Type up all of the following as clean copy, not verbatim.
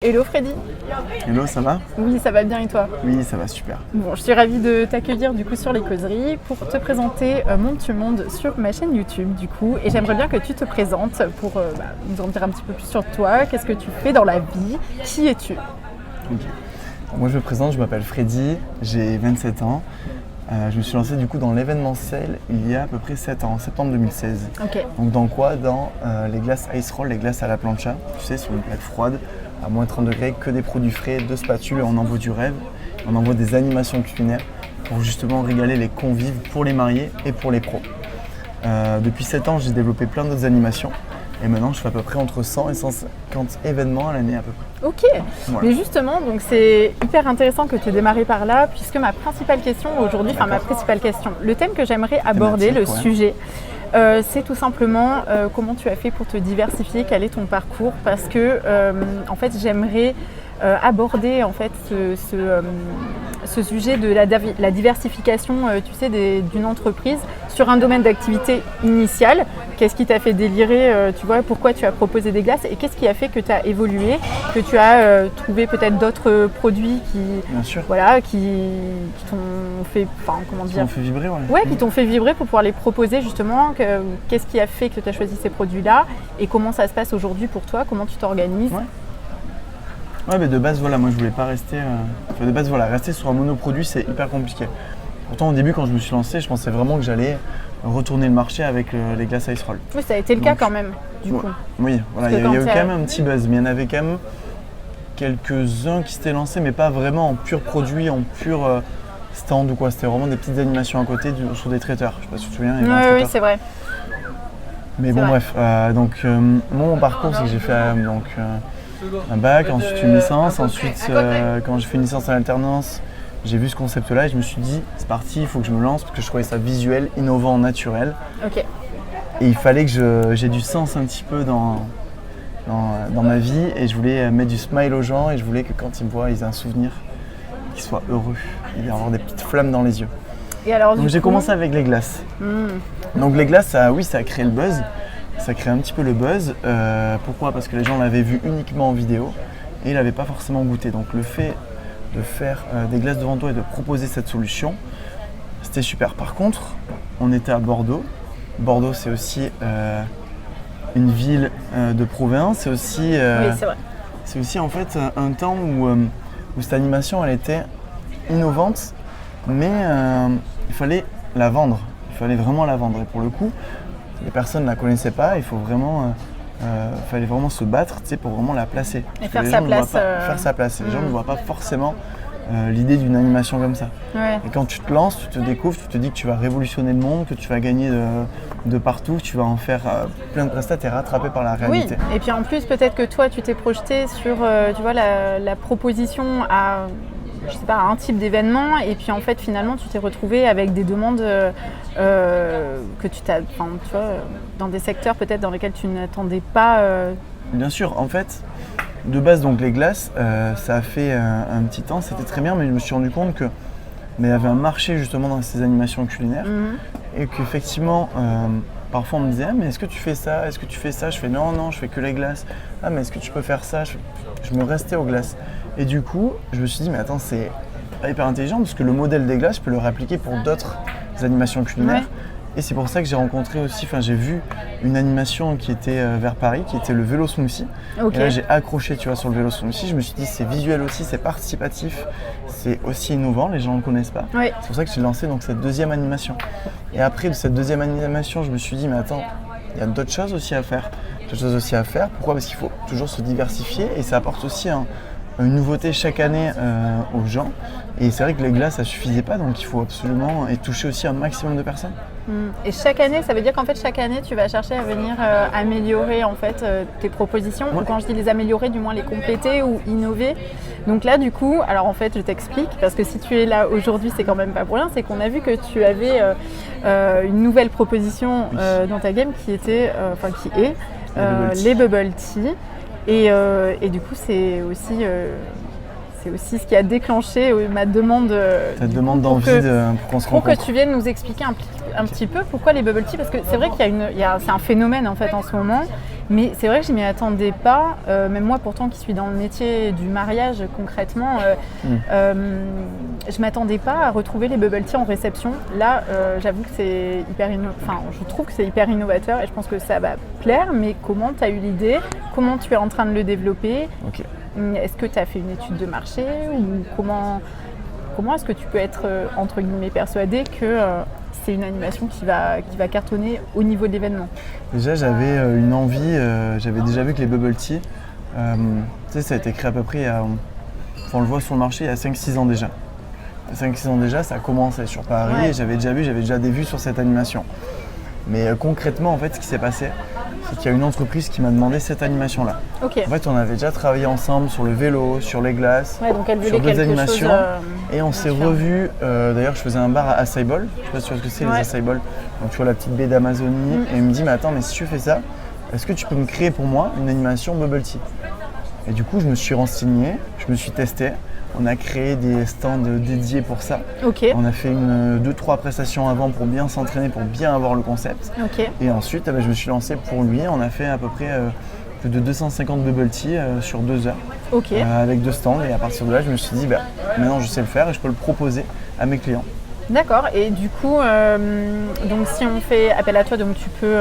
Hello Freddy. Hello, ça va? Oui, ça va bien et toi? Oui, ça va super. Bon, je suis ravie de t'accueillir du coup sur les causeries pour te présenter Monde to Monde sur ma chaîne YouTube du coup. Et j'aimerais bien que tu te présentes pour nous en dire un petit peu plus sur toi. Qu'est-ce que tu fais dans la vie? Qui es-tu? Ok. Moi je me présente, je m'appelle Freddy, j'ai 27 ans. Je me suis lancé du coup dans l'événementiel il y a à peu près 7 ans, en septembre 2016. Ok. Donc dans quoi? Dans les glaces Ice Roll, les glaces à la plancha, tu sais, sur une plaque froide, à moins 30 degrés, que des produits frais, 2 spatules, on envoie du rêve, on envoie des animations culinaires pour justement régaler les convives pour les mariés et pour les pros. Depuis 7 ans, j'ai développé plein d'autres animations. Et maintenant, je fais à peu près entre 100 et 150 événements à l'année à peu près. Ok, Voilà. mais justement, donc c'est hyper intéressant que tu aies démarré par là, puisque ma principale question aujourd'hui, le thème que j'aimerais aborder, le sujet, c'est tout simplement comment tu as fait pour te diversifier, quel est ton parcours, parce que en fait j'aimerais aborder en fait ce sujet de la diversification tu sais, d'une entreprise sur un domaine d'activité initial. Qu'est-ce qui t'a fait délirer, tu vois, pourquoi tu as proposé des glaces et qu'est-ce qui a fait que tu as évolué, que tu as trouvé peut-être d'autres produits qui, Bien sûr. voilà, qui t'ont fait, comment dire, Qui m'ont fait vibrer, ouais. Ouais, qui t'ont fait vibrer pour pouvoir les proposer justement. Qu'est-ce qui a fait que tu as choisi ces produits-là et comment ça se passe aujourd'hui pour toi, comment tu t'organises? Ouais, mais de base, voilà, moi je voulais pas rester. De base, voilà, rester sur un monoproduit, c'est hyper compliqué. Pourtant, au début, quand je me suis lancé, je pensais vraiment que j'allais retourner le marché avec les glaces Ice Roll. Oui, ça a été le cas quand même, du coup. Oui, voilà, il y a eu quand même un petit buzz, mais il y en avait quand même quelques-uns qui s'étaient lancés, mais pas vraiment en pur produit, en pur stand ou quoi. C'était vraiment des petites animations à côté sur des traiteurs. Je sais pas si tu te souviens. Oui, c'est vrai. Mais bon, bref. Mon parcours, c'est que j'ai fait un bac, ensuite une licence. Ensuite, quand j'ai fait une licence en alternance, j'ai vu ce concept-là et je me suis dit, c'est parti, il faut que je me lance parce que je trouvais ça visuel, innovant, naturel. Ok. Et il fallait que j'ai du sens un petit peu dans ma vie et je voulais mettre du smile aux gens et je voulais que quand ils me voient, ils aient un souvenir, qu'ils soient heureux et avoir des petites flammes dans les yeux. Et alors, donc j'ai commencé avec les glaces. Donc les glaces, ça a créé le buzz. Ça crée un petit peu le buzz. Pourquoi? Parce que les gens l'avaient vu uniquement en vidéo et ils n'avaient pas forcément goûté. Donc le fait de faire des glaces devant toi et de proposer cette solution, c'était super. Par contre, on était à Bordeaux. Bordeaux, c'est aussi une ville de province. C'est aussi, oui, c'est vrai. C'est aussi en fait un temps où cette animation, elle était innovante, mais il fallait la vendre. Il fallait vraiment la vendre. Et pour le coup, les personnes ne la connaissaient pas. Il fallait vraiment se battre, tu sais, pour vraiment la placer. Et faire sa place. Faire sa place. Les gens ne voient pas forcément l'idée d'une animation comme ça. Ouais. Et quand tu te lances, tu te découvres, tu te dis que tu vas révolutionner le monde, que tu vas gagner de partout, que tu vas en faire plein de prestats, tu es rattrapé par la réalité. Oui, et puis en plus, peut-être que toi, tu t'es projeté sur tu vois, la proposition à, je sais pas, à un type d'événement, et puis en fait, finalement, tu t'es retrouvé avec des demandes que tu vois, dans des secteurs peut-être dans lesquels tu n'attendais pas. Bien sûr, en fait, de base, donc les glaces, ça a fait un petit temps, c'était très bien, mais je me suis rendu compte que il y avait un marché justement dans ces animations culinaires et qu'effectivement, parfois on me disait « Ah, mais est-ce que tu fais ça? Est-ce que tu fais ça ?» Je fais « Non, je fais que les glaces. » « Ah, mais est-ce que tu peux faire ça ?» Je me restais aux glaces. Et du coup, je me suis dit « Mais attends, c'est pas hyper intelligent parce que le modèle des glaces, je peux le répliquer pour d'autres animations culinaires. » Et c'est pour ça que j'ai rencontré aussi, j'ai vu une animation qui était vers Paris, qui était le vélo smoothie. Okay. Et là, j'ai accroché, tu vois, sur le vélo smoothie. Je me suis dit, c'est visuel aussi, c'est participatif, c'est aussi innovant, les gens ne le connaissent pas. Oui. C'est pour ça que j'ai lancé donc cette deuxième animation. Et après de cette deuxième animation, je me suis dit, mais attends, il y a d'autres choses aussi à faire. Pourquoi? Parce qu'il faut toujours se diversifier et ça apporte aussi une nouveauté chaque année aux gens. Et c'est vrai que les glaces, ça ne suffisait pas, donc il faut absolument toucher aussi un maximum de personnes. Et chaque année, ça veut dire qu'en fait chaque année tu vas chercher à venir améliorer en fait tes propositions, ou quand je dis les améliorer, du moins les compléter ou innover. Donc là du coup, alors en fait je t'explique, parce que si tu es là aujourd'hui c'est quand même pas pour rien, c'est qu'on a vu que tu avais une nouvelle proposition dans ta game qui était, les bubble tea. Et du coup c'est aussi c'est aussi ce qui a déclenché ma demande. Ta demande d'envie pour qu'on se rencontre. Pour que tu viennes nous expliquer un petit peu pourquoi les bubble tea, parce que c'est vrai c'est un phénomène en fait en ce moment. Mais c'est vrai que je m'y attendais pas, même moi pourtant qui suis dans le métier du mariage concrètement, je m'attendais pas à retrouver les bubble tea en réception. Là, j'avoue que c'est je trouve que c'est hyper innovateur et je pense que ça va plaire, mais comment tu as eu l'idée? Comment tu es en train de le développer? Okay. Est-ce que tu as fait une étude de marché ou comment est-ce que tu peux être entre guillemets persuadé que c'est une animation qui va cartonner au niveau de l'événement? Déjà, j'avais une envie, j'avais déjà vu que les bubble tea, ça a été créé à peu près, on le voit sur le marché, il y a 5-6 ans déjà. Il y a 5-6 ans déjà, ça a commencé sur Paris et j'avais déjà des vues sur cette animation. Mais concrètement, en fait, ce qui s'est passé, c'est qu'il y a une entreprise qui m'a demandé cette animation-là. Okay. En fait, on avait déjà travaillé ensemble sur le vélo, sur les glaces, donc elle sur d'autres animations. Et on s'est revus. D'ailleurs, je faisais un bar à Acai Bowl. Je ne sais pas si tu vois ce que c'est, les Acai Bowl. Donc, tu vois la petite baie d'Amazonie. Et il me dit, mais attends, mais si tu fais ça, est-ce que tu peux me créer pour moi une animation bubble tea? Et du coup, je me suis renseigné, je me suis testé. On a créé des stands dédiés pour ça. Okay. On a fait 2-3 prestations avant pour bien s'entraîner, pour bien avoir le concept. Okay. Et ensuite, je me suis lancé pour lui. On a fait à peu près plus de 250 bubble tea sur 2 heures. Okay. Avec 2 stands. Et à partir de là, je me suis dit, maintenant je sais le faire et je peux le proposer à mes clients. D'accord. Et du coup, donc si on fait appel à toi, donc tu peux,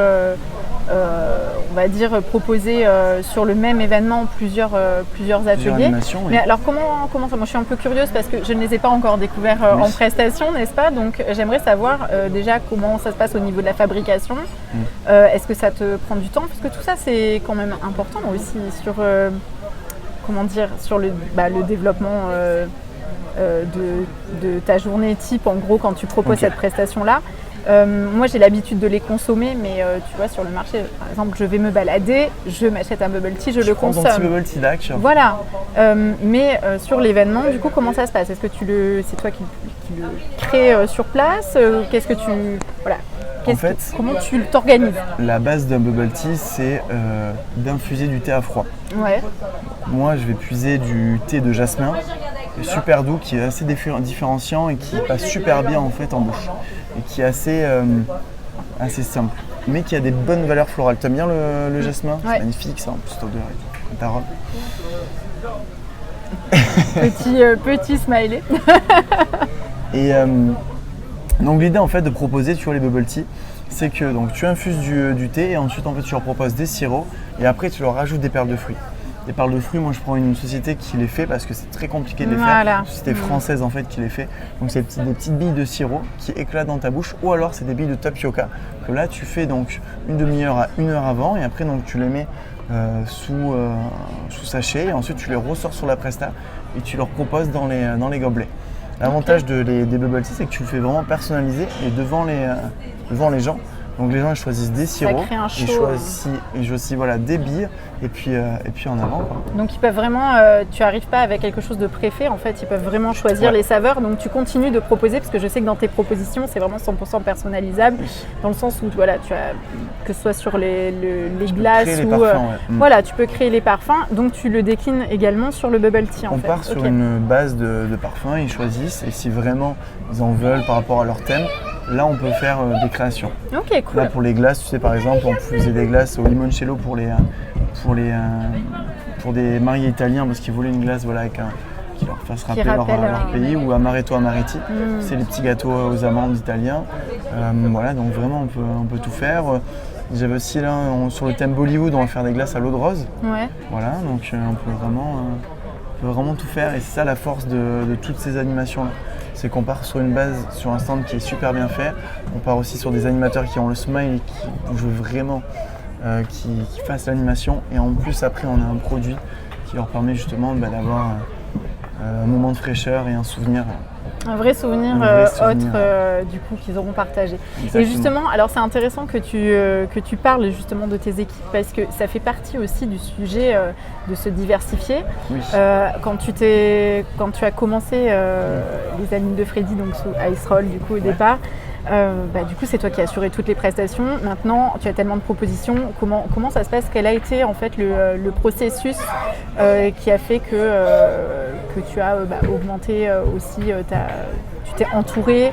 on va dire, proposer sur le même événement plusieurs ateliers. Oui. Mais alors comment ça? Moi, je suis un peu curieuse parce que je ne les ai pas encore découverts en prestation, n'est-ce pas? Donc, j'aimerais savoir déjà comment ça se passe au niveau de la fabrication. Est-ce que ça te prend du temps? Parce que tout ça, c'est quand même important aussi sur, sur le développement. De ta journée type en gros quand tu proposes cette prestation-là. Moi j'ai l'habitude de les consommer, mais tu vois sur le marché par exemple je vais me balader, je m'achète un bubble tea, je le consomme. Ton petit bubble tea d'ac. Voilà, mais sur l'événement du coup comment ça se passe? Est-ce que c'est toi qui le crée sur place? Qu'est-ce que tu... Voilà. Comment tu t'organises? La base d'un bubble tea, c'est d'infuser du thé à froid. Ouais. Moi, je vais puiser du thé de jasmin, super doux, qui est assez différenciant et qui passe super bien en fait en bouche. Et qui est assez simple, mais qui a des bonnes valeurs florales. T'aimes bien le jasmin? C'est magnifique ça, en plus cette odeur et ta robe. Petit smiley. Et donc l'idée en fait de proposer, tu vois, les bubble tea, c'est que donc, tu infuses du thé et ensuite en fait tu leur proposes des sirops et après tu leur rajoutes des perles de fruits. Les perles de fruits, moi je prends une société qui les fait parce que c'est très compliqué de les faire. Une société française en fait qui les fait. Donc c'est des petites billes de sirop qui éclatent dans ta bouche ou alors c'est des billes de tapioca que là tu fais donc une demi-heure à 1 heure avant et après donc tu les mets sous sachet et ensuite tu les ressors sur la presta et tu leur proposes dans les gobelets. L'avantage des bubble tea, c'est que tu le fais vraiment personnalisé et devant les gens. Donc les gens ils choisissent des sirops, ils choisissent voilà, des billes et puis en avant. Quoi. Donc ils peuvent vraiment, tu n'arrives pas avec quelque chose de préfet en fait, ils peuvent vraiment choisir les saveurs. Donc tu continues de proposer parce que je sais que dans tes propositions c'est vraiment 100% personnalisable dans le sens où voilà, tu as, que ce soit sur les glaces ou voilà, tu peux créer les parfums. Donc tu le déclines également sur le bubble tea en fait. On part sur une base de parfums, ils choisissent et si vraiment ils en veulent par rapport à leur thème. Là, on peut faire des créations. Ok, cool. Là, pour les glaces, tu sais, par exemple, on faisait des glaces au limoncello pour des mariés italiens parce qu'ils voulaient une glace voilà, qui leur fasse rappeler leur pays ou amaretto amareti. C'est les petits gâteaux aux amandes italiens. Voilà, donc vraiment, on peut tout faire. J'avais aussi là, sur le thème Bollywood, on va faire des glaces à l'eau de rose. Ouais. Voilà, donc on peut vraiment tout faire et c'est ça la force de toutes ces animations-là. C'est qu'on part sur une base, sur un stand qui est super bien fait. On part aussi sur des animateurs qui ont le smile et qui bougent vraiment, qui fassent l'animation. Et en plus, après, on a un produit qui leur permet justement d'avoir un moment de fraîcheur et un souvenir. Un vrai souvenir autre du coup qu'ils auront partagé. Exactement. Et justement, alors c'est intéressant que tu parles justement de tes équipes parce que ça fait partie aussi du sujet de se diversifier. Oui. Quand tu as commencé les Animes de Freddy donc sous Ice Roll du coup au départ, Du coup, c'est toi qui as assuré toutes les prestations. Maintenant, tu as tellement de propositions. Comment ça se passe? Quel a été en fait le processus qui a fait que tu as augmenté aussi tu t'es entouré,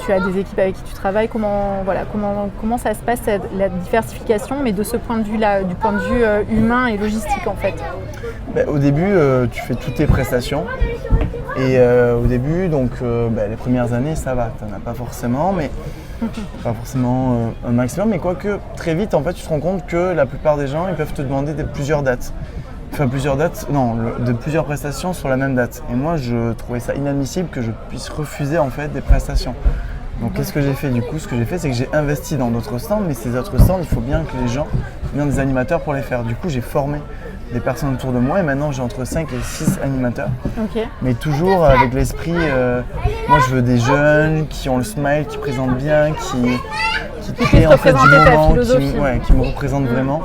tu as des équipes avec qui tu travailles. Comment ça se passe la diversification, mais de ce point de vue-là, du point de vue humain et logistique en fait? Au début, tu fais toutes tes prestations. Et au début, donc les premières années, ça va, tu n'en as pas forcément, mais pas forcément un maximum. Mais quoique, très vite, en fait, tu te rends compte que la plupart des gens, ils peuvent te demander plusieurs dates. Enfin, de plusieurs prestations sur la même date. Et moi, je trouvais ça inadmissible que je puisse refuser en fait des prestations. Donc, qu'est-ce que j'ai fait du coup? Ce que j'ai fait, c'est que j'ai investi dans d'autres stands, mais ces autres stands, il faut bien que les gens viennent des animateurs pour les faire. Du coup, j'ai formé des personnes autour de moi et maintenant j'ai entre 5 et 6 animateurs. Okay. Mais toujours avec l'esprit, moi je veux des jeunes qui ont le smile, qui présentent bien, qui créent en fait du moment, qui me représentent vraiment.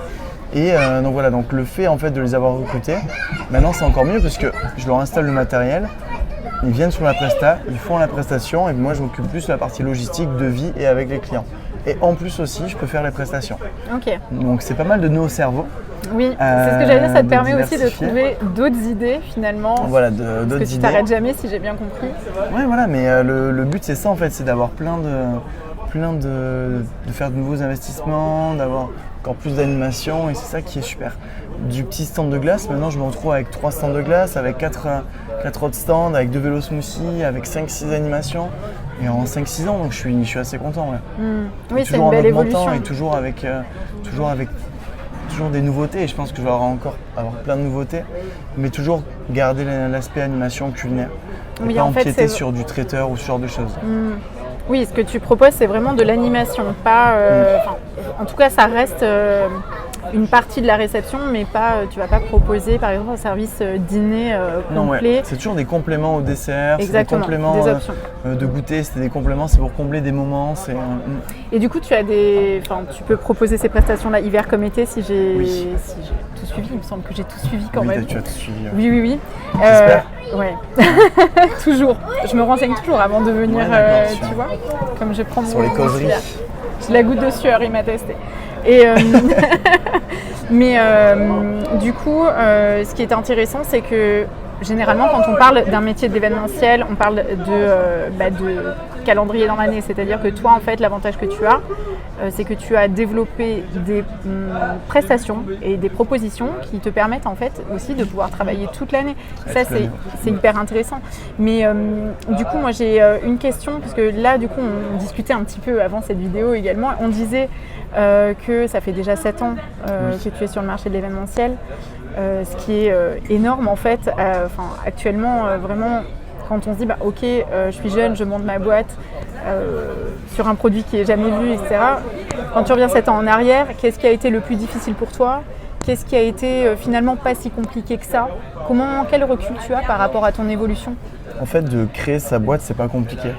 Et donc le fait en fait de les avoir recrutés, maintenant c'est encore mieux parce que je leur installe le matériel, ils viennent sur la presta, ils font la prestation et moi je m'occupe plus de la partie logistique, de vie et avec les clients. Et en plus aussi, je peux faire les prestations. Okay. Donc c'est pas mal de nœuds au cerveau. Oui, c'est ce que j'allais dire, ça te permet aussi de trouver d'autres idées finalement. Voilà, d'autres idées. Parce que tu t'arrêtes jamais, si j'ai bien compris. Oui, voilà, mais le but c'est ça en fait, c'est d'avoir de faire de nouveaux investissements, d'avoir encore plus d'animation et c'est ça qui est super. Du petit stand de glace, maintenant je me retrouve avec 3 stands de glace, avec 4 autres stands, avec 2 vélos smoothie, avec 5-6 animations. Et en 5-6 ans, donc je suis assez content. Ouais. Oui, c'est une belle évolution. Et toujours avec des nouveautés. Et je pense que je vais encore avoir plein de nouveautés, mais toujours garder l'aspect animation culinaire. Et pas empiéter sur du traiteur ou ce genre de choses. Oui, ce que tu proposes, c'est vraiment de l'animation. En tout cas, ça reste une partie de la réception, mais tu vas pas proposer, par exemple, un service dîner complet. Non, ouais. C'est toujours des compléments au dessert, c'est des compléments des options. De goûter, c'est des compléments, c'est pour combler des moments. Et du coup, tu peux proposer ces prestations-là hiver comme été si j'ai tout suivi. Il me semble que j'ai tout suivi quand même. Tu as tout suivi. Oui. J'espère. Ouais. Toujours. Je me renseigne toujours avant de venir, tu vois, comme je prends sur les causeries. J'ai la goutte de sueur, il m'a testé. Mais du coup, ce qui est intéressant, c'est que généralement, quand on parle d'un métier d'événementiel, on parle de calendrier dans l'année. C'est-à-dire que toi, en fait, l'avantage que tu as, c'est que tu as développé des prestations et des propositions qui te permettent en fait aussi de pouvoir travailler toute l'année. Ça, c'est hyper intéressant. Mais du coup, moi, j'ai une question, parce que là, du coup, on discutait un petit peu avant cette vidéo également. On disait que ça fait déjà 7 ans que tu es sur le marché de l'événementiel. Ce qui est énorme en fait. Actuellement, vraiment, quand on se dit ok, je suis jeune, je monte ma boîte sur un produit qui n'est jamais vu, etc. Quand tu reviens 7 ans en arrière, qu'est-ce qui a été le plus difficile pour toi? Qu'est-ce qui a été finalement pas si compliqué que ça? Quel recul tu as par rapport à ton évolution? En fait, de créer sa boîte, c'est pas compliqué.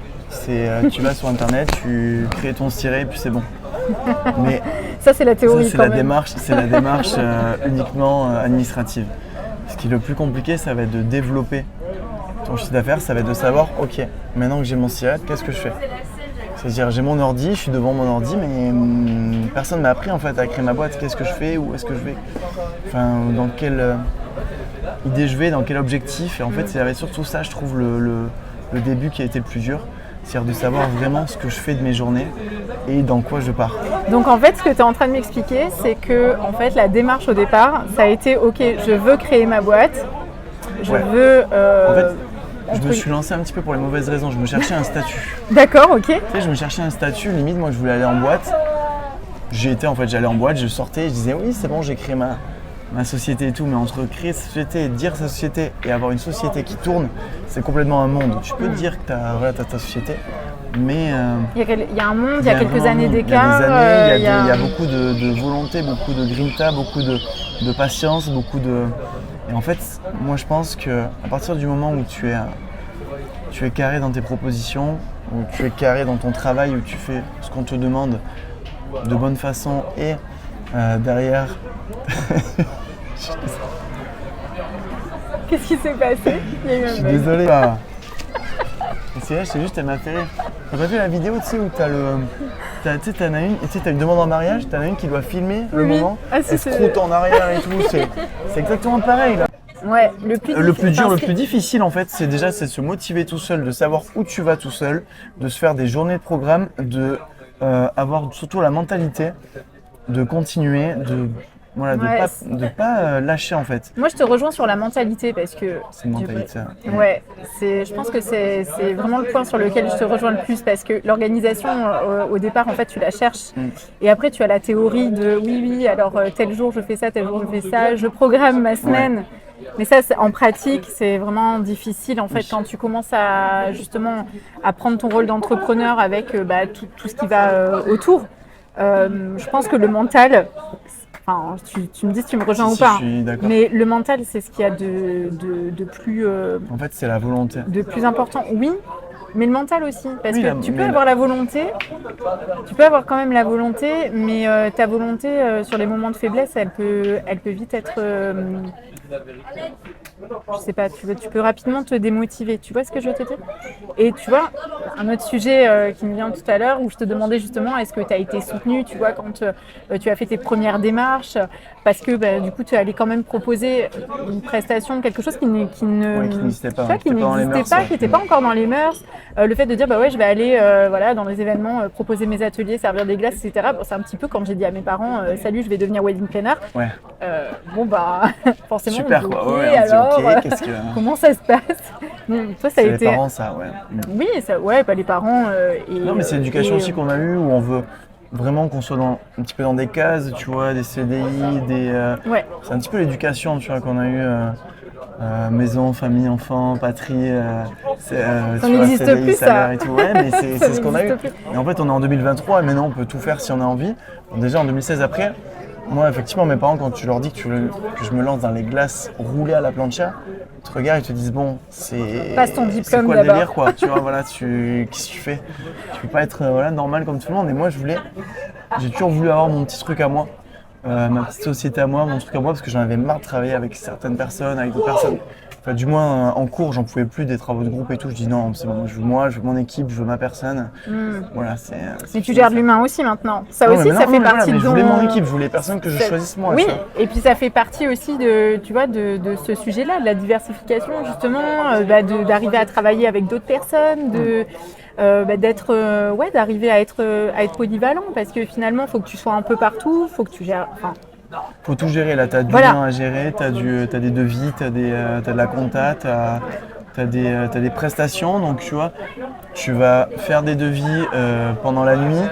Tu vas sur internet, tu crées ton ciré et puis c'est bon. Mais ça, c'est la théorie. C'est la démarche uniquement administrative. Ce qui est le plus compliqué, ça va être de développer ton chiffre d'affaires, ça va être de savoir, ok, maintenant que j'ai mon siret, qu'est-ce que je fais? C'est-à-dire, j'ai mon ordi, je suis devant mon ordi, mais personne ne m'a appris en fait à créer ma boîte. Qu'est-ce que je fais? Où est-ce que je vais? Dans quelle idée je vais? Dans quel objectif? Et en fait, c'est surtout ça, je trouve, le début qui a été le plus dur. C'est-à-dire de savoir vraiment ce que je fais de mes journées et dans quoi je pars. Donc en fait, ce que tu es en train de m'expliquer, c'est que en fait, la démarche au départ, ça a été ok, je veux créer ma boîte, je veux... En fait, je me suis lancé un petit peu pour les mauvaises raisons, je me cherchais un statut. D'accord, ok. Tu sais, je me cherchais un statut, limite moi je voulais aller en boîte. J'allais en boîte, je sortais, je disais oui c'est bon, j'ai créé ma société et tout, mais entre créer sa société et dire sa société et avoir une société qui tourne, c'est complètement un monde. Tu peux te dire que tu as ta société, mais... Il y a un monde, il y a quelques années d'écart. Il y a beaucoup de volonté, beaucoup de grinta, beaucoup de patience, beaucoup de... Et en fait, moi je pense qu'à partir du moment où tu es carré dans tes propositions, où tu es carré dans ton travail, où tu fais ce qu'on te demande de bonne façon et derrière... Qu'est-ce qui s'est passé? Je suis désolé. C'est juste, elle m'a fait rire. T'as pas vu la vidéo, tu sais, où t'as une demande en mariage, t'en as une qui doit filmer le moment, elle se croûte en arrière et tout, c'est exactement pareil là. Ouais, le plus difficile en fait, c'est de se motiver tout seul, de savoir où tu vas tout seul, de se faire des journées de programme, de avoir surtout la mentalité de continuer, de pas lâcher en fait. Moi, je te rejoins sur la mentalité parce que. C'est une mentalité. Ouais, je pense que c'est vraiment le point sur lequel je te rejoins le plus parce que l'organisation, au départ, en fait, tu la cherches et après, tu as la théorie de oui, alors tel jour je fais ça, tel jour je fais ça, je programme ma semaine. Ouais. Mais ça, en pratique, c'est vraiment difficile en fait quand tu commences à justement à prendre ton rôle d'entrepreneur avec tout ce qui va autour. Je pense que le mental. Enfin, tu me dis si tu me rejoins ou pas. Je suis d'accord. Mais le mental, c'est ce qu'il y a de plus. En fait, c'est la volonté. De plus important, oui. Mais le mental aussi, parce que tu peux avoir la volonté, tu peux avoir quand même la volonté, mais ta volonté sur les moments de faiblesse, elle peut vite être, je sais pas, tu peux rapidement te démotiver. Tu vois ce que je veux te dire? Et tu vois, un autre sujet qui me vient tout à l'heure, où je te demandais justement, est-ce que tu as été soutenue, tu vois, quand tu as fait tes premières démarches, parce que du coup, tu allais quand même proposer une prestation, quelque chose qui n'existait pas, qui n'était pas encore dans les mœurs. Le fait de dire je vais aller dans les événements proposer mes ateliers, servir des glaces, etc. Bon, c'est un petit peu quand j'ai dit à mes parents salut, je vais devenir wedding planner. Ouais. Forcément. Super quoi. Ouais, alors qu'est-ce que... comment ça se passe? Toi, ça a été. Les parents, ça, ouais. Oui, ça, les parents. Non, mais c'est l'éducation aussi qu'on a eue où on veut vraiment qu'on soit un petit peu dans des cases, tu vois, des CDI, c'est un petit peu l'éducation, tu vois, qu'on a eue. Maison, famille, enfant, patrie, ça n'existe plus salaire ça. Et tout. Ouais, mais c'est ce qu'on a eu. Et en fait, on est en 2023 et maintenant on peut tout faire si on a envie. Donc déjà en 2016 après, moi effectivement mes parents quand tu leur dis que je me lance dans les glaces roulées à la plancha, ils te regardent et te disent bon passe ton diplôme c'est quoi d'abord. Le délire quoi, tu vois qu'est-ce que tu fais? Tu peux pas être normal comme tout le monde. Et moi j'ai toujours voulu avoir mon petit truc à moi. Ma petite société à moi, mon truc à moi, parce que j'en avais marre de travailler avec certaines personnes, avec d'autres personnes. Enfin, du moins, en cours, j'en pouvais plus des travaux de groupe et tout. Je dis non, c'est bon, je veux mon équipe, je veux ma personne. Voilà, mais tu gères de l'humain aussi maintenant. Ça aussi, ça fait partie de je voulais mon équipe, je voulais personne que je choisisse moi. Oui, et puis ça fait partie aussi de ce sujet-là, de la diversification, justement, d'arriver à travailler avec d'autres personnes, d'arriver à être polyvalent, parce que finalement, il faut que tu sois un peu partout, il faut que tu gères. Faut tout gérer là, t'as du lien à gérer, t'as des devis, t'as de la compta, t'as des prestations, donc tu vois, tu vas faire des devis pendant la nuit,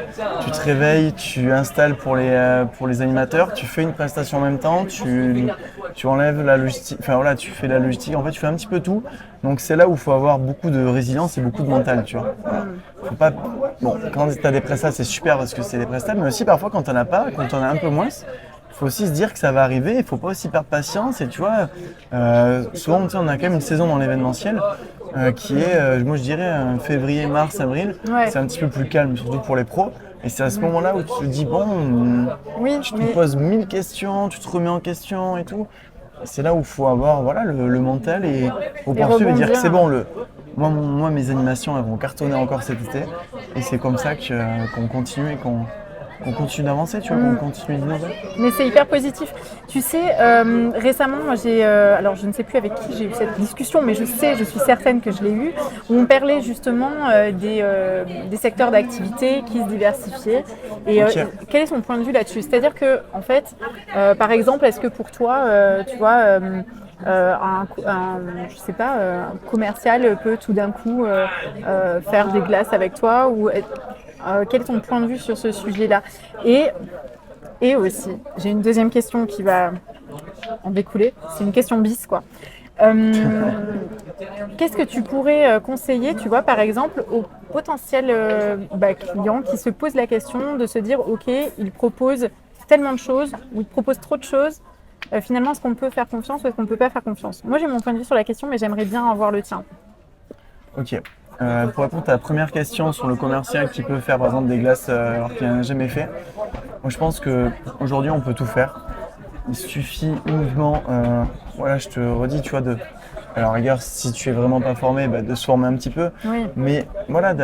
tu te réveilles, tu installes pour les animateurs, tu fais une prestation en même temps, tu enlèves la logistique, tu fais la logistique, en fait tu fais un petit peu tout, donc c'est là où il faut avoir beaucoup de résilience et beaucoup de mental, tu vois. Faut pas, quand tu as des prestats c'est super parce que c'est des prestats, mais aussi parfois quand t'en as pas, quand t'en as un peu moins, il faut aussi se dire que ça va arriver, il ne faut pas aussi perdre patience. Et tu vois, souvent on a quand même une saison dans l'événementiel qui est, moi je dirais, février, mars, avril. Ouais. C'est un petit peu plus calme, surtout pour les pros. Et c'est à ce moment-là où tu te dis, tu te poses 1000 questions, tu te remets en question et tout. Et c'est là où il faut avoir le mental et faut poursuivre et dire que c'est bon. Moi, mes animations elles vont cartonner encore cet été. Et c'est comme ça qu'on continue et qu'on continue d'avancer, tu vois, qu'on continue d'innover. Mais c'est hyper positif. Tu sais, récemment, moi alors je ne sais plus avec qui j'ai eu cette discussion, mais je suis certaine que je l'ai eue, où on parlait justement des secteurs d'activité qui se diversifiaient. Et quel est son point de vue là-dessus? C'est-à-dire que, en fait, par exemple, est-ce que pour toi, tu vois, un commercial peut tout d'un coup faire des glaces avec toi ou quel est ton point de vue sur ce sujet-là? Et aussi, j'ai une deuxième question qui va en découler. C'est une question bis, quoi. Qu'est-ce que tu pourrais conseiller, tu vois, par exemple, aux potentiels clients qui se posent la question de se dire, ok, il propose tellement de choses, ou il propose trop de choses, finalement, est-ce qu'on peut faire confiance ou est-ce qu'on ne peut pas faire confiance? Moi, j'ai mon point de vue sur la question, mais j'aimerais bien avoir le tien. Ok. Pour répondre à ta première question sur le commercial qui peut faire par exemple des glaces alors qu'il n'en a jamais fait, moi je pense qu'aujourd'hui on peut tout faire. Il suffit uniquement, je te redis, tu vois, Alors, rigueur, si tu es vraiment pas formé, de se former un petit peu. Oui. Mais voilà,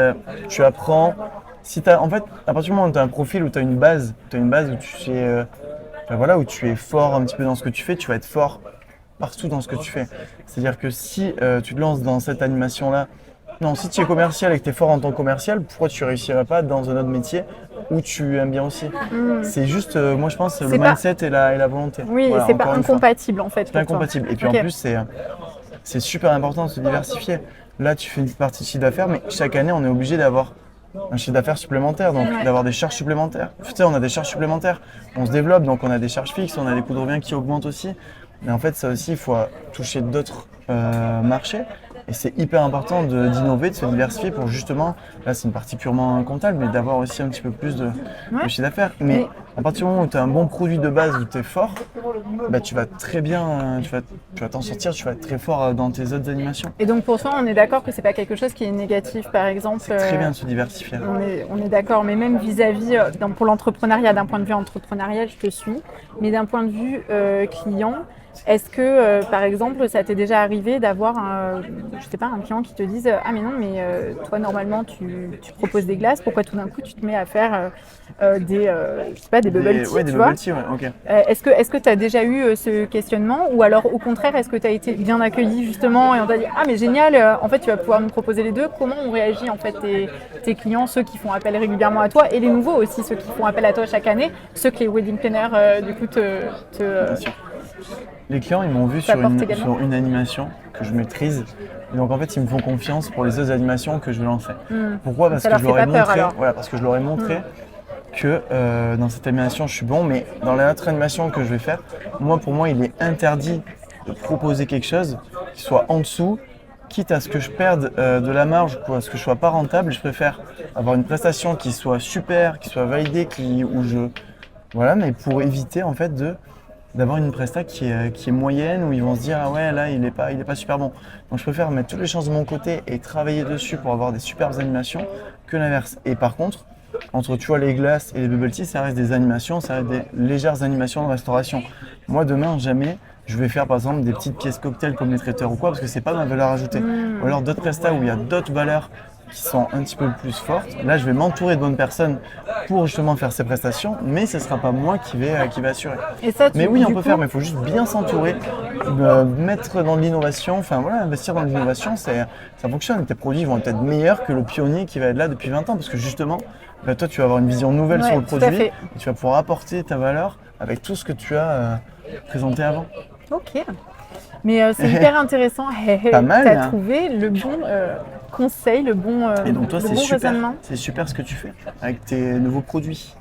tu apprends. Si en fait, à partir du moment où tu as un profil, où tu as une base où tu es, où tu es fort un petit peu dans ce que tu fais, tu vas être fort partout dans ce que tu fais. C'est-à-dire que si tu te lances dans cette animation-là, non, si tu es commercial et que tu es fort en tant que commercial, pourquoi tu ne réussirais pas dans un autre métier où tu aimes bien aussi? C'est juste, moi je pense, le mindset et la volonté. Oui, voilà, c'est pas incompatible en fait. C'est pas incompatible. Et puis en plus, c'est super important de se diversifier. Là, tu fais une partie de chiffre d'affaires, mais chaque année, on est obligé d'avoir un chiffre d'affaires supplémentaire, donc d'avoir des charges supplémentaires. Tu sais, on a des charges supplémentaires, on se développe, donc on a des charges fixes, on a des coûts de revient qui augmentent aussi. Mais en fait, ça aussi, il faut toucher d'autres marchés. Et c'est hyper important d'innover, de se diversifier pour justement, là c'est une partie purement comptable, mais d'avoir aussi un petit peu plus de chiffre d'affaires. Mais à partir du moment où tu as un bon produit de base, où tu es fort, tu vas très bien, tu vas t'en sortir, tu vas être très fort dans tes autres animations. Et donc pour toi, on est d'accord que c'est pas quelque chose qui est négatif, par exemple. C'est très bien de se diversifier. On est d'accord, mais même vis-à-vis, pour l'entrepreneuriat, d'un point de vue entrepreneurial, je te suis, mais d'un point de vue client, est-ce que, par exemple, ça t'est déjà arrivé d'avoir un client qui te dise « Ah mais non, mais toi, normalement, tu proposes des glaces, pourquoi tout d'un coup, tu te mets à faire des bubble tea ?» Oui, des bubble tea, ouais, ok. Est-ce que tu as déjà eu ce questionnement ou alors, au contraire, est-ce que tu as été bien accueilli, justement, et on t'a dit « Ah mais génial, en fait, tu vas pouvoir nous proposer les deux ». Comment ont réagi, en fait, tes clients, ceux qui font appel régulièrement à toi et les nouveaux aussi, ceux qui font appel à toi chaque année, ceux que les wedding planners, du coup, Bien sûr. Les clients, ils m'ont vu sur une animation que je maîtrise. Et donc, en fait, ils me font confiance pour les autres animations que je vais lancer. Pourquoi ? Parce que je leur ai montré que dans cette animation, je suis bon. Mais dans les autres animations que je vais faire, pour moi, il est interdit de proposer quelque chose qui soit en dessous, quitte à ce que je perde de la marge ou à ce que je ne sois pas rentable. Je préfère avoir une prestation qui soit super, qui soit validée, mais pour éviter, en fait, d'avoir une presta qui est moyenne, où ils vont se dire « Ah ouais, là, il est pas super bon ». Donc je préfère mettre toutes les chances de mon côté et travailler dessus pour avoir des superbes animations que l'inverse. Et par contre, entre les glaces et les bubble tea, ça reste des animations, ça reste des légères animations de restauration. Moi, demain, jamais je vais faire par exemple des petites pièces cocktails comme les traiteurs ou quoi, parce que c'est pas ma valeur ajoutée. Ou alors d'autres prestas où il y a d'autres valeurs qui sont un petit peu plus fortes. Là, je vais m'entourer de bonnes personnes pour justement faire ces prestations, mais ce ne sera pas moi qui vais assurer. Et ça, mais oui, on peut faire, mais il faut juste bien s'entourer, mettre dans l'innovation, investir dans l'innovation, ça fonctionne. Tes produits vont être meilleurs que le pionnier qui va être là depuis 20 ans, parce que justement, toi, tu vas avoir une vision nouvelle sur le produit, et tu vas pouvoir apporter ta valeur avec tout ce que tu as présenté avant. Ok. Mais c'est hyper intéressant. Pas mal. Tu as trouvé le bon conseil, le bon raisonnement. Et donc toi, c'est super ce que tu fais avec tes nouveaux produits.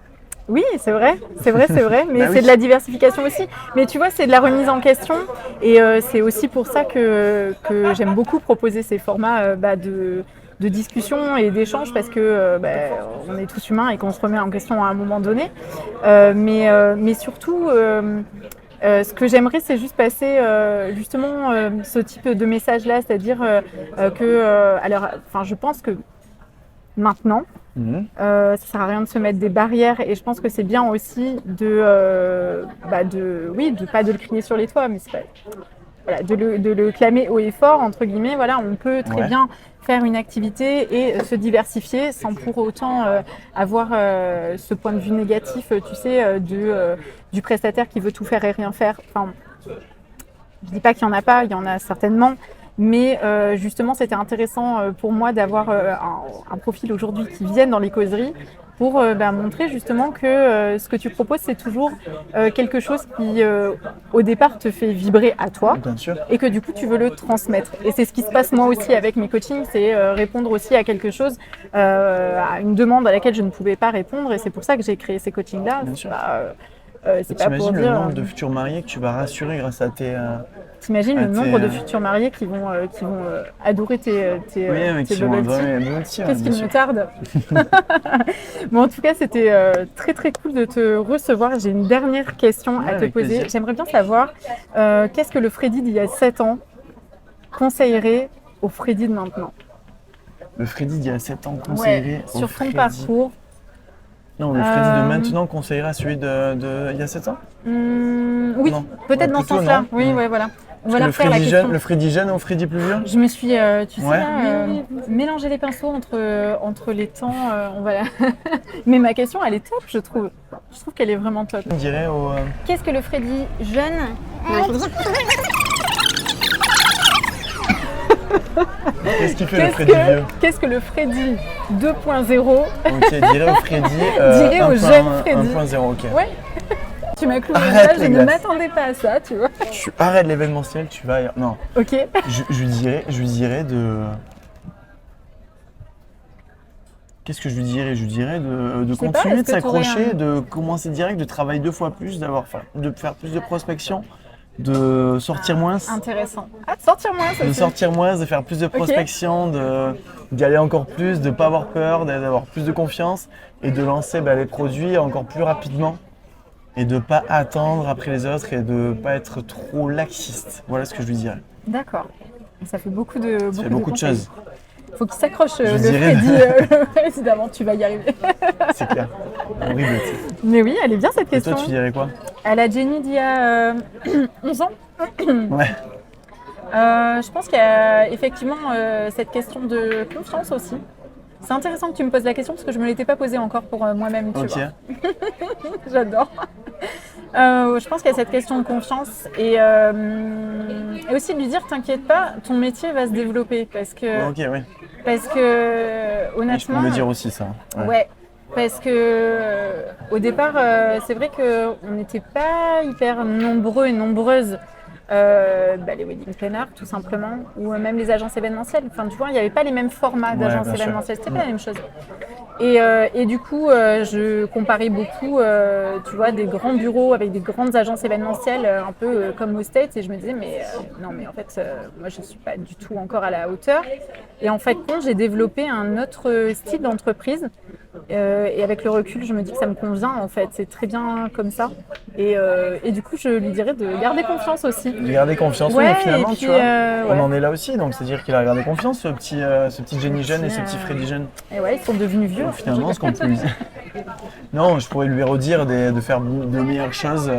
Oui, c'est vrai, mais c'est de la diversification aussi. Mais tu vois, c'est de la remise en question et c'est aussi pour ça que j'aime beaucoup proposer ces formats de discussion et d'échange parce que on est tous humains et qu'on se remet en question à un moment donné. Mais surtout... ce que j'aimerais, c'est juste passer justement ce type de message-là, c'est-à-dire je pense que maintenant, ça sert à rien de se mettre des barrières et je pense que c'est bien aussi de pas de le crier sur les toits, mais c'est pas, de le clamer haut et fort, entre guillemets. Voilà, on peut très bien faire une activité et se diversifier sans pour autant avoir ce point de vue négatif, tu sais, du prestataire qui veut tout faire et rien faire. Enfin, je dis pas qu'il y en a pas, il y en a certainement, mais justement, c'était intéressant pour moi d'avoir un profil aujourd'hui qui vienne dans les causeries pour montrer justement que ce que tu proposes, c'est toujours quelque chose qui, au départ, te fait vibrer à toi. Bien sûr. Et que du coup, tu veux le transmettre. Et c'est ce qui se passe moi aussi avec mes coachings, c'est répondre aussi à quelque chose, à une demande à laquelle je ne pouvais pas répondre. Et c'est pour ça que j'ai créé ces coachings-là. Bien sûr. C'est pas pour dire... le nombre de futurs mariés que tu vas rassurer grâce à tes... T'imagines le nombre de futurs mariés qui vont adorer tes bubble tea. Qu'est-ce qu'il me tarde. Bon, en tout cas, c'était très très cool de te recevoir. J'ai une dernière question à te poser. Plaisir. J'aimerais bien savoir qu'est-ce que le Freddy d'il y a 7 ans conseillerait au Freddy de maintenant. Le Freddy d'il y a 7 ans conseillerait au sur Freddy... ton parcours. Non, le Freddy de maintenant conseillerait à celui de il y a 7 ans Oui, peut-être dans ce sens-là. Oui, voilà. On va la refaire la question. Le Freddy jeune ou Freddy plus vieux? Je me suis, tu sais, là, mélanger les pinceaux entre les temps. Mais ma question, elle est top, je trouve. Je trouve qu'elle est vraiment top. On dirait au... Qu'est-ce que le Freddy jeune? Qu'est-ce qu'il fait le Freddy vieux? Qu'est-ce que le Freddy 2.0? Ok, dirais au Freddy dirais au jeune Freddy 1.0, ok. Ouais. Tu m'as cloué là, je ne m'attendais pas à ça, tu vois. Arrête l'événementiel, tu vas... Non. Ok. Je lui dirais de... Qu'est-ce que je lui dirais? Je lui dirais de continuer de s'accrocher, de commencer direct, de travailler 2 fois plus, de faire plus de prospection, de sortir moins. Intéressant. Ah, de sortir moins, ça. De sortir moins, de faire plus de prospection, d'y aller encore plus, de ne pas avoir peur, d'avoir plus de confiance et de lancer les produits encore plus rapidement et de ne pas attendre après les autres et de ne pas être trop laxiste. Voilà ce que je lui dirais. D'accord. Ça fait beaucoup de choses. Faut qu'il s'accroche le Freddy, évidemment, tu vas y arriver. C'est clair. Horrible. Mais oui, elle est bien cette question. Et toi, tu dirais quoi? À la Jenny d'il y a 11 ans. Ouais. Je pense qu'il y a effectivement cette question de confiance aussi. C'est intéressant que tu me poses la question parce que je ne me l'étais pas posée encore pour moi-même. Tu vois. J'adore. Je pense qu'il y a cette question de confiance et aussi de lui dire t'inquiète pas, ton métier va se développer parce que honnêtement. Et je peux me dire aussi ça. Ouais. Parce que au départ, c'est vrai qu'on n'était pas hyper nombreux et nombreuses. Les wedding planners tout simplement, ou même les agences événementielles. Enfin, tu vois, il n'y avait pas les mêmes formats d'agences événementielles, c'était pas la même chose. Et du coup, je comparais beaucoup, tu vois, des grands bureaux avec des grandes agences événementielles, un peu comme aux States, et je me disais, non, mais en fait, moi, je ne suis pas du tout encore à la hauteur. Et en fait, j'ai développé un autre style d'entreprise. Et avec le recul, je me dis que ça me convient, en fait. C'est très bien comme ça. Et du coup, je lui dirais de garder confiance aussi. De garder confiance, mais finalement, tu vois, on en est là aussi. Donc, c'est-à-dire qu'il a gardé confiance, ce petit Jenny jeune et ce petit Freddy jeune. Et ouais, ils sont devenus vieux. Donc, finalement, ce qu'on peut lui dire... Non, je pourrais lui redire de faire de meilleures choses,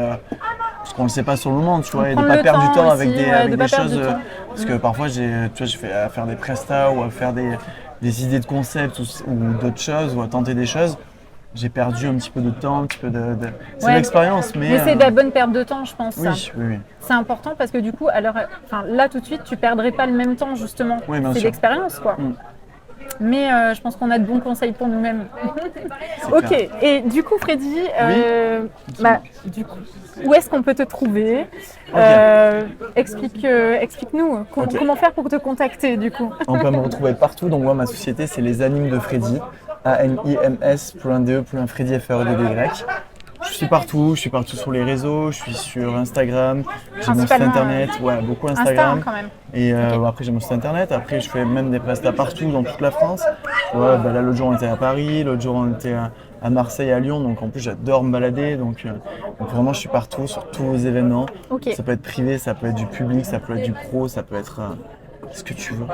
parce qu'on ne le sait pas sur le moment, tu vois, et de ne pas perdre du temps avec des choses... Parce que parfois, je fais à faire des prestats ou à faire des idées de concept ou d'autres choses, ou à tenter des choses. J'ai perdu un petit peu de temps, un petit peu de... C'est de l'expérience, mais... Mais c'est de la bonne perte de temps, je pense. Oui. C'est important parce que du coup, là, tout de suite, tu ne perdrais pas le même temps, justement. Oui, c'est l'expérience, quoi. Mais je pense qu'on a de bons conseils pour nous-mêmes. Ok, clair. Et du coup, Freddy, où est-ce qu'on peut te trouver? Explique-nous comment faire pour te contacter, du coup. On peut me retrouver partout. Donc moi, ma société, c'est les Animes de Freddy. ANIMS.de.Freddy FREDDY. Je suis partout sur les réseaux, je suis sur Instagram, j'ai mon site internet, beaucoup Instagram. Insta, quand même. Et après j'ai mon site internet, après je fais même des prestats partout dans toute la France. Là l'autre jour on était à Paris, l'autre jour on était à Marseille, à Lyon, donc en plus j'adore me balader, donc vraiment je suis partout sur tous les événements. Okay. Ça peut être privé, ça peut être du public, ça peut être du pro, ça peut être ce que tu veux.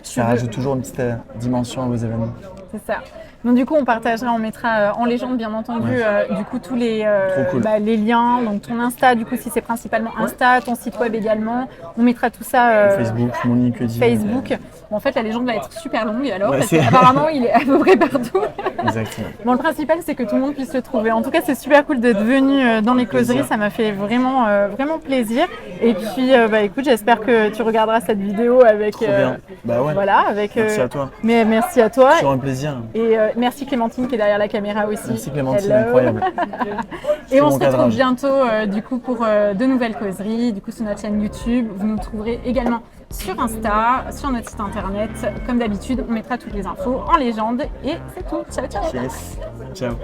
Ça rajoute toujours une petite dimension à vos événements. C'est ça. Donc du coup, on mettra en légende bien entendu du coup tous les liens, donc ton Insta du coup si c'est principalement Insta, ton site web également. On mettra tout ça Facebook, mon LinkedIn. Facebook. Bon, en fait, la légende va être super longue alors parce qu'apparemment il est à peu près partout. Exactement. Bon, le principal c'est que tout le monde puisse le trouver. En tout cas, c'est super cool d'être venu dans les causeries, ça m'a fait vraiment plaisir. Et puis écoute, j'espère que tu regarderas cette vidéo avec bien. Merci à toi. Mais merci à toi. C'est toujours un plaisir. Et merci Clémentine qui est derrière la caméra aussi. Merci Clémentine, incroyable. Et on se retrouve bientôt du coup pour de nouvelles causeries, du coup sur notre chaîne YouTube. Vous nous trouverez également sur Insta, sur notre site internet. Comme d'habitude, on mettra toutes les infos en légende et c'est tout. Ciao, ciao. Yes. Ciao.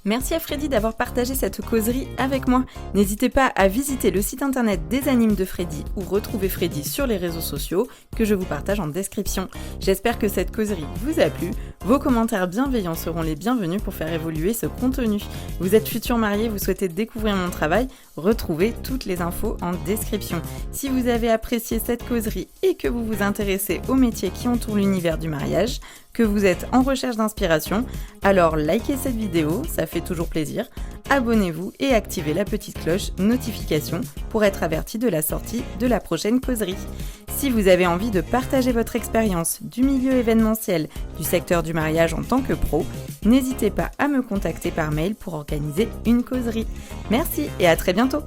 Merci à Freddy d'avoir partagé cette causerie avec moi. N'hésitez pas à visiter le site internet des Animes de Freddy ou retrouver Freddy sur les réseaux sociaux que je vous partage en description. J'espère que cette causerie vous a plu. Vos commentaires bienveillants seront les bienvenus pour faire évoluer ce contenu. Vous êtes futur marié, vous souhaitez découvrir mon travail, retrouvez toutes les infos en description. Si vous avez apprécié cette causerie et que vous vous intéressez aux métiers qui entourent l'univers du mariage, que vous êtes en recherche d'inspiration, alors likez cette vidéo, ça fait toujours plaisir. abonnez-vous et activez la petite cloche notification pour être averti de la sortie de la prochaine causerie. Si vous avez envie de partager votre expérience du milieu événementiel, du secteur du mariage en tant que pro, n'hésitez pas à me contacter par mail pour organiser une causerie. Merci et à très bientôt!